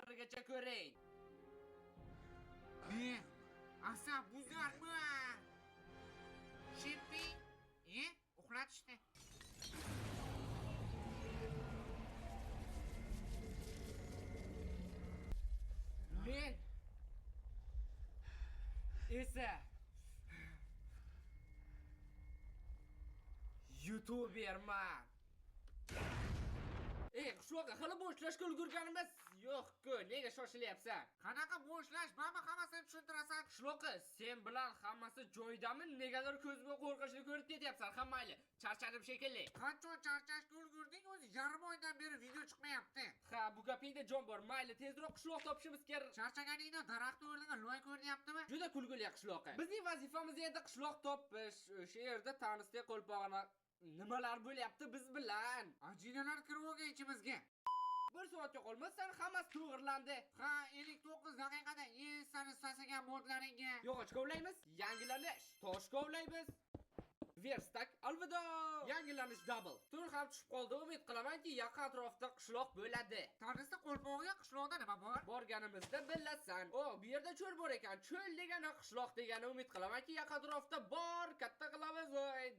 yergacha ko'ring. Asab buzarmi? Shippi, uxlatishdi. Men esa YouTuberman. Qishloqqa hali boshlashga ulgurganimiz yo'q-ku, nega shoshilyapsan? Qanaqa bo'shlash? Baba hammasini tushuntirasan. Qishloqqa, sen bilan hammasi joyidami? Negadir ko'zimga qo'rqinchli ko'rib ketyapsan, hammayli. Charchadim shekilli. Qancha charchashga ulgurding, o'zi yarim oydan beri video chiqmayapti. Ha, bu gapingda jon bor. Mayli, tezroq qishloq topishimiz kerak. Charchaganingda daraxt o'rniga loy ko'rinyaptimi? Juda kulgili qishloqqa. Bizning vazifamiz edi qishloq topish. O'sha yerda tanishdek qo'lpog'ini nimalar bo'lyapti biz bilan? Ajinalar kirib olgan ichimizga. Bir soatga qolmasdan hammasi to'g'irlandi. Ha, 59 daqiqada sani sasagan modlaringga. Yog'och kovlaymiz, yangilanish. Tosh kovlaymiz. Verstak alvido. Yangilanish double. Tur ham tushib qoldi. Umid qilamanki, yaqin atrofda qishloq bo'ladi. Tanisi qo'lpog'iga qishloqda nima bor? Borganimizda bilasan. Bu yerda cho'l bor ekan. Cho'l degani qishloq degani. Umid qilamanki, yaqin atrofda bor. Katta qilamiz.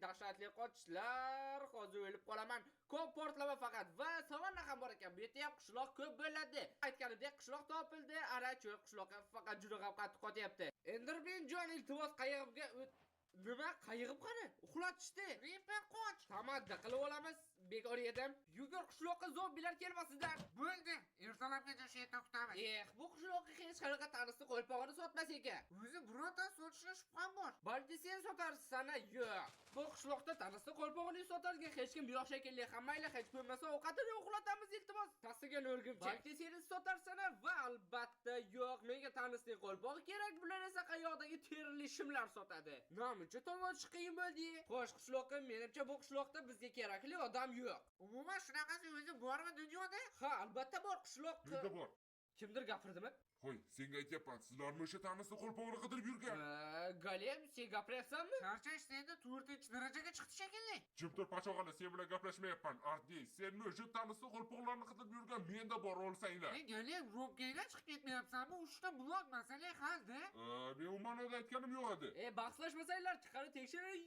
Dahshatli qochishlar. Hozir o'lib qolaman. Ko'p portlama faqat va savanna ham bor ekan. Bu yerda ham qishloq ko'p bo'ladi. Aytganimdek qishloq topildi. Ara cho'l qishloqqa faqat juda ham qattiq qotyapti. Enderman jon iltimos qayerga nima qayig'ib qani? Uxlatishdi. Reper qoch. Tamadda qilib olamiz. Bekor edim. Yugur qishloqqa zombilar kelmasidan. Bo'ldi. Ertalabgacha shu yerda kutamiz. Bu qishloqqa hech qanaqa tanisi qo'lpog'ini sotmas ekan. O'zi birorta sotishga shubham bor. Balki sen sotarsan, yo'q. Bu qishloqda tanisi qo'lpog'ini sotargan hech kim yo'q shekilli. Hammaylar hech bo'lmasa ovqatini uxlatamiz iltimos. Tasigan o'rgimcha. Balki sen sotarsan va albatta yo'q. Menga tanisi qo'lpog'i kerak. Bular esa qayoqdagi terli shimlar sotadi. Namuncha tomoch qiyin bo'ldi. Xo'sh, qishloqqa menimcha bu qishloqda bizga kerakli odam yo'q. Umuman shunaqasi o'zi bormi dunyoda? Ha, albatta bor qishloq. Nega bor? Kimdir gapirdimi? Hoy, senga aytyapman, sizlarmi o'sha tanisi qo'lpog'ini qidirib yurgan? Galem, sen gapiryapsanmi? Charchash endi 4-darajaga chiqdi shekilli. Jim tur pachog'ala, sen bilan gaplashmayapman. Ardi, senmi o'sha tanisi qo'lpog'larni qidirib yurgan, menda bor olsanglar. Galem, robkangga chiqib ketmayapsanmi? 3 ta blok masala halda. Men umuman aytganim yo'q edi. Baxslashmasanglar, chiqarib tekshiring.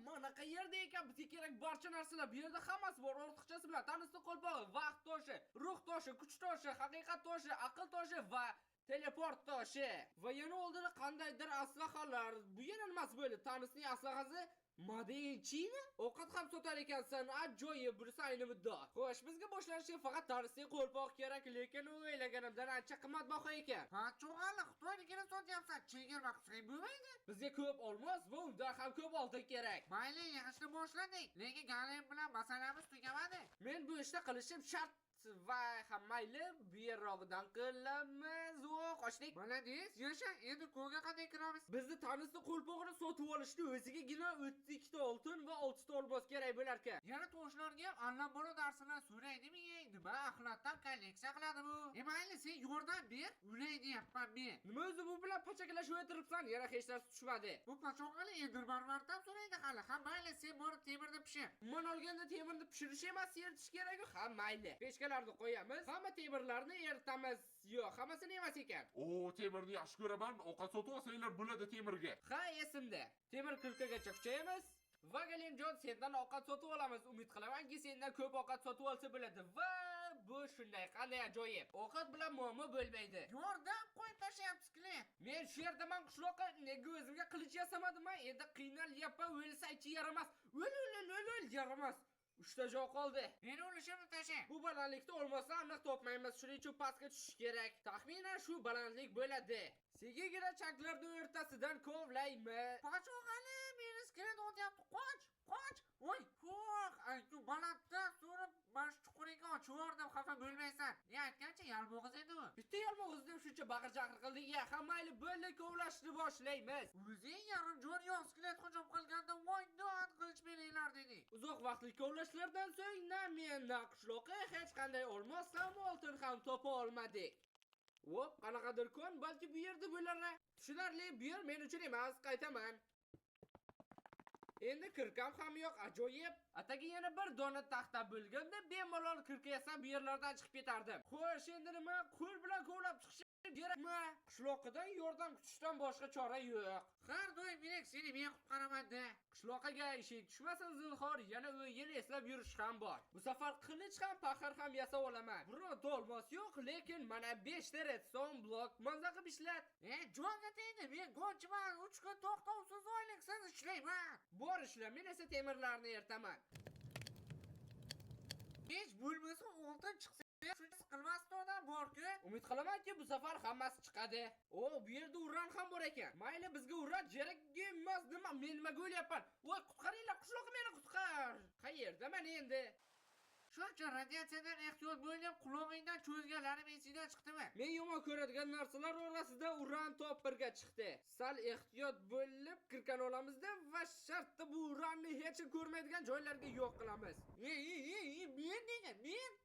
Mana qayerda ekan bizga kerak barcha narsalar. Bu yerda hammasi bor, ortiqchasi bilan. Tanisi qo'lpog'i, vaqt toshi, ruh toshi, kuch toshi, haqiqat toshi, aql toshi va teleport toshi. Va yana oldida qandaydir aslahalar. Bu yana nimasi bo'ldi? Tanisning aslahasi Madinchini ovqat ham sotar ekansan, ajoyib bursa ayni muddo. Xo'sh, bizga boshlanishga faqat tanisning qo'lpoq kerak, lekin u o'ylaganimdan ancha qimmatbaho ekan. Ha, cho'g'ali Xitoynikini sotyapsan, chegirma qilsang bo'lmaydi. Bizga ko'p olmos va undan ham ko'p oltin kerak. Mayli, yig'ishni boshladik, lekin Galem bilan masalamiz tugamadi. Men bu ishni qilishim shart. Va hammayli bu yerog'idan qilamiz. Qochdik. Malades, yasha, endi ko'lga qanday kiramiz? Bizni tanisni qo'lpog'ini sotib olishni o'zigagina 32 ta oltin va 6 ta olmos kerak bo'lar ekan. Yana to'shlarga ham allambalo darslar so'raydimi? Nima axlatdan kolleksiya qiladi bu? Mayli, sen yordam ber, ulay deyapman men. Nima o'zi bu bilan pachakilashib o'tiribsan? Yana hech narsa tushmadi. Bu pachoqali Enderbarvardan so'raydi hali. Ha, mayli, sen borib temirni pishir. Men olganda temirni pishirish emas, eritish kerak-ku. Ha, mayli. Qo'yamiz. Hamma temirlarni eritamiz. Yo'q, hammasini emas ekan. Temirni yaxshi ko'raman. Ovqat sotib olsanglar bo'ladi temirga. Ha, esimda. Temir 40 gacha kuchayamiz. Va Galimjon, sendan ovqat sotib olamiz. Umid qilamanki, sendan ko'p ovqat sotib olsa bo'ladi. Va bu shunday qanday ajoyib. Ovqat bilan muammo bo'lmaydi. Yordam qo'yib tashlayapsiz-ku. Men shu yerdaman qishloqqa, nega o'zimga qilich yasamadim-a? Endi qiynalyapman, o'lsaychi yaramas. O'l, yaramas. 3 ta joy qoldi. Meni o'lishimni tasha. Bu balandlikda olmasa aniq topmaymiz. Shuning uchun pastga tushish kerak. Taxminan shu balandlik bo'ladi. Segagina chaklarning o'rtasidan kovlaymiz. Qochoqali, meni skret o'tyapti. Qoch. Voy, aytu balandda so'rib, mana shu chuquriga ochvordim, xafa bo'lmaysan. Aytgancha yalmog'iz edi u. Bitta yalmog'izni shuncha baqir-chaqir qildik. Hammayli bo'ldi, kovlashni boshlaymiz. O'zing yarim jon yo'q sklet hujum qilganda voy dod qilich beringlar dedi. Uzoq vaqtlik kovlashlardan so'ng na men na qishloqqa hech qanday olmos ham oltin ham topa olmadik. Qanaqadir kun balki bu yerda bo'lar. Tushunarli, bu yer men uchun emas, qaytaman. Endi kirkam ham yo'q, ajoyib. Atagi yana bir dona taxta bo'lganda bemalol kirka yasam bu yerlardan chiqib ketardim. Xo'sh, endi nima? Qo'l bilan kovlab chiqish kerakmi? Qishloqidan yordam kutishdan boshqa chora yo'q. Har doim men seni men qutqaraman-da. Qishloqiga eshik tushmasin zinhor, yana u yil eslab yurish ham bor. Bu safar qilich ham, paxir ham yasab olaman. Birorta olmos yo'q, lekin mana 5 ta redstone blok manza qilib ishlat. Jonga tegdi, men gonchiman, 3 kun to'xtovsiz oyliksiz ishlayman. Bor ishla, men esa temirlarni ertaman. Hech bo'lmasa oltin chiqsa, shunisi qilmasdi odam bor-ku. Umid qilamanki, bu safar hammasi chiqadi. O, bu yerda uran ham bor ekan. Mayli, bizga uran kerak emas, nima men nimaga o'lyapman? Voy, qutqaringlar, qishloqni meni qutqar. Qayerdaman endi? Shuncha radiatsiyadan ehtiyot bo'lib, qulog'ingdan cho'zganlarim esidan chiqdimi? Men yomon ko'radigan narsalar orasida uran topirga chiqdi. Sal ehtiyot bo'lib kirkan olamizda va shartda bu uranni hech kim ko'rmaydigan joylarga yo'q qilamiz. Men nega? Men